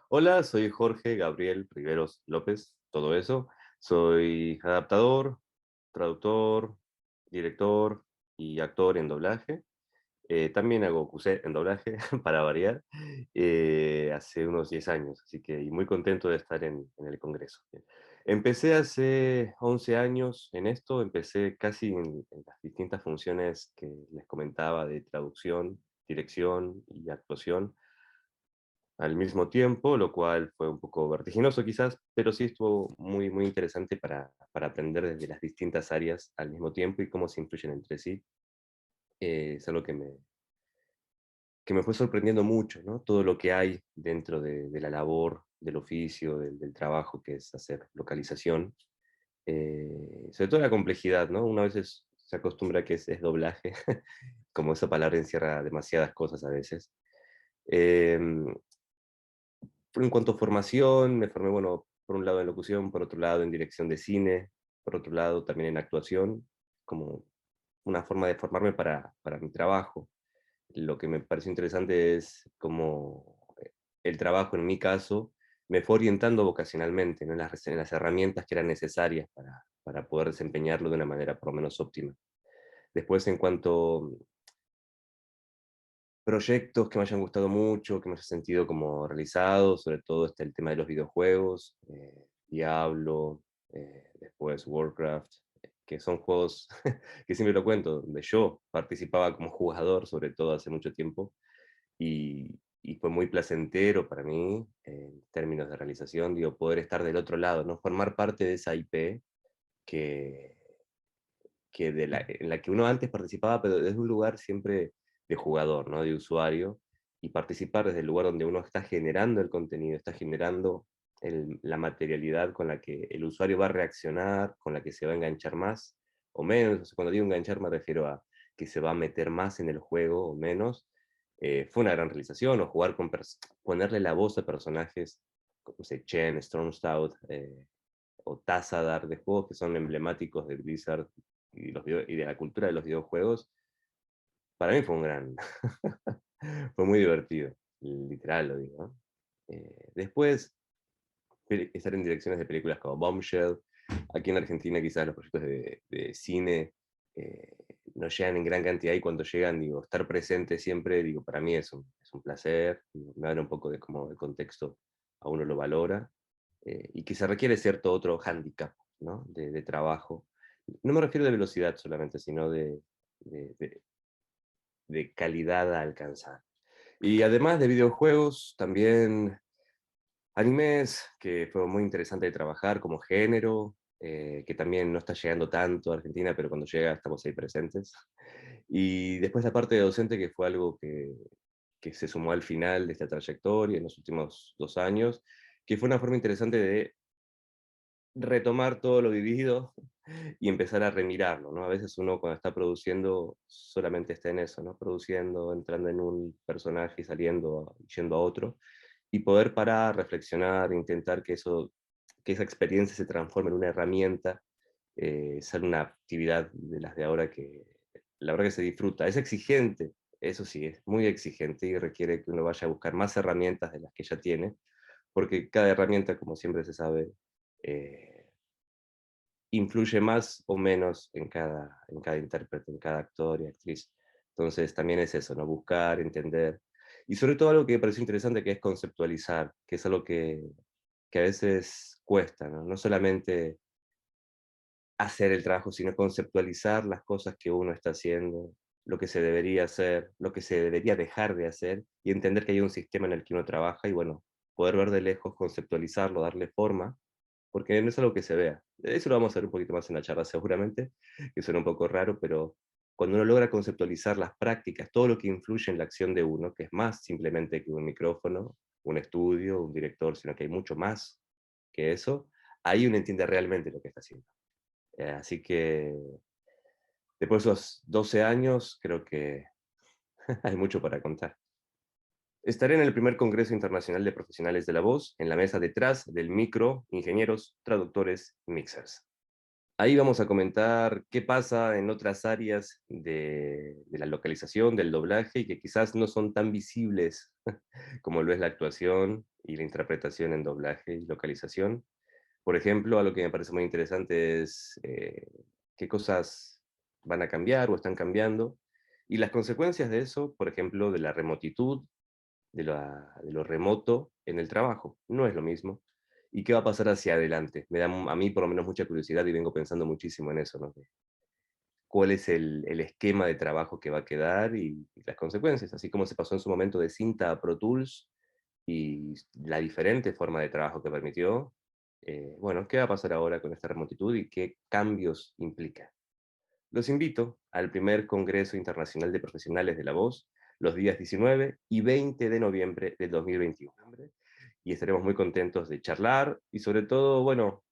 Hola, soy Jorge Gabriel Riveros López, todo eso. Soy adaptador, traductor, director y actor en doblaje. También hago QC en doblaje, para variar, hace unos 10 años, así que y muy contento de estar en el Congreso. Empecé hace 11 años en esto, empecé casi en las distintas funciones que les comentaba de traducción, dirección y actuación al mismo tiempo, lo cual fue un poco vertiginoso quizás, pero sí estuvo muy, muy interesante para aprender desde las distintas áreas al mismo tiempo y cómo se influyen entre sí. Es algo que me fue sorprendiendo mucho, ¿no? Todo lo que hay dentro de la labor, del oficio, del trabajo que es hacer localización. Sobre todo la complejidad, ¿no? Una vez se acostumbra que es doblaje, como esa palabra encierra demasiadas cosas a veces. Em, En cuanto a formación, me formé, bueno, por un lado en locución, por otro lado en dirección de cine, por otro lado también en actuación, como una forma de formarme para mi trabajo. Lo que me pareció interesante es cómo el trabajo, en mi caso, me fue orientando vocacionalmente, ¿no? En las herramientas que eran necesarias para poder desempeñarlo de una manera por lo menos óptima. Después, en cuanto proyectos que me hayan gustado mucho, que me haya sentido como realizado, sobre todo está el tema de los videojuegos, Diablo, después Warcraft, que son juegos que siempre lo cuento, donde yo participaba como jugador, sobre todo hace mucho tiempo, y fue muy placentero para mí, en términos de realización, digo, poder estar del otro lado, ¿no? Formar parte de esa IP que, en la que uno antes participaba, pero desde un lugar siempre de jugador, ¿no? De usuario, y participar desde el lugar donde uno está generando el contenido, está generando la materialidad con la que el usuario va a reaccionar, con la que se va a enganchar más o menos. O sea, cuando digo enganchar me refiero a que se va a meter más en el juego o menos. Fue una gran realización, o jugar ponerle la voz a personajes como Chen, Stormstout, o Tazadar, de juegos que son emblemáticos de Blizzard y de la cultura de los videojuegos. Para mí fue un gran, fue muy divertido, literal lo digo, ¿no? Después, estar en direcciones de películas como Bombshell. Aquí en Argentina quizás los proyectos de cine eh, no llegan en gran cantidad, y cuando llegan, digo, estar presente siempre, digo, para mí es un placer, digo, me habla un poco de cómo el contexto a uno lo valora, y que se requiere cierto otro hándicap, ¿no? De trabajo. No me refiero de velocidad solamente, sino de, de- de calidad a alcanzar. Y además de videojuegos, también animes, que fue muy interesante de trabajar como género, que también no está llegando tanto a Argentina, pero cuando llega estamos ahí presentes. Y después la parte de docente, que fue algo que se sumó al final de esta trayectoria en los últimos 2 años, que fue una forma interesante de retomar todo lo vivido y empezar a remirarlo, ¿no? A veces uno cuando está produciendo solamente está en eso, ¿no? Produciendo, entrando en un personaje y saliendo, yendo a otro, y poder parar, reflexionar, intentar que esa experiencia se transforme en una herramienta, ser una actividad de las de ahora que la verdad que se disfruta. Es exigente, eso sí, es muy exigente y requiere que uno vaya a buscar más herramientas de las que ya tiene, porque cada herramienta, como siempre se sabe, eh, influye más o menos en cada intérprete, en cada actor y actriz. Entonces también es eso, ¿no? Buscar, entender. Y sobre todo algo que me pareció interesante, que es conceptualizar, que es algo que a veces cuesta, ¿no? No solamente hacer el trabajo, sino conceptualizar las cosas que uno está haciendo, lo que se debería hacer, lo que se debería dejar de hacer, y entender que hay un sistema en el que uno trabaja y, bueno, poder ver de lejos, conceptualizarlo, darle forma, porque no es algo que se vea. Eso lo vamos a ver un poquito más en la charla seguramente, que suena un poco raro, pero cuando uno logra conceptualizar las prácticas, todo lo que influye en la acción de uno, que es más simplemente que un micrófono, un estudio, un director, sino que hay mucho más que eso, ahí uno entiende realmente lo que está haciendo. Así que después de esos 12 años, creo que hay mucho para contar. Estaré en el primer Congreso Internacional de Profesionales de la Voz, en la mesa detrás del micro, ingenieros, traductores, mixers. Ahí vamos a comentar qué pasa en otras áreas de la localización, del doblaje, y que quizás no son tan visibles como lo es la actuación, y la interpretación en doblaje y localización. Por ejemplo, algo que me parece muy interesante es qué cosas van a cambiar o están cambiando, y las consecuencias de eso, por ejemplo, de la remotitud, de lo remoto en el trabajo. No es lo mismo. ¿Y qué va a pasar hacia adelante? Me da a mí por lo menos mucha curiosidad y vengo pensando muchísimo en eso, ¿no? ¿Cuál es el esquema de trabajo que va a quedar y las consecuencias? Así como se pasó en su momento de cinta a Pro Tools y la diferente forma de trabajo que permitió, bueno, ¿qué va a pasar ahora con esta remotitud y qué cambios implica? Los invito al primer Congreso Internacional de Profesionales de la Voz, los días 19 y 20 de noviembre del 2021. Y estaremos muy contentos de charlar y sobre todo, bueno,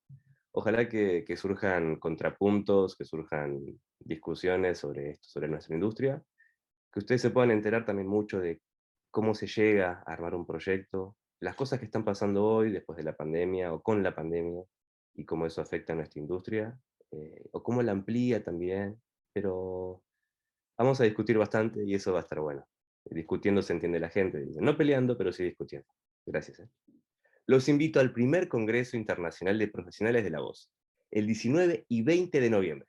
ojalá que surjan contrapuntos, que surjan discusiones sobre esto, sobre nuestra industria, que ustedes se puedan enterar también mucho de cómo se llega a armar un proyecto, las cosas que están pasando hoy después de la pandemia o con la pandemia y cómo eso afecta a nuestra industria, o cómo la amplía también, pero vamos a discutir bastante y eso va a estar bueno. Discutiendo se entiende la gente, dicen, no peleando, pero sí discutiendo. Gracias. Los invito al primer Congreso Internacional de Profesionales de la Voz, el 19 y 20 de noviembre.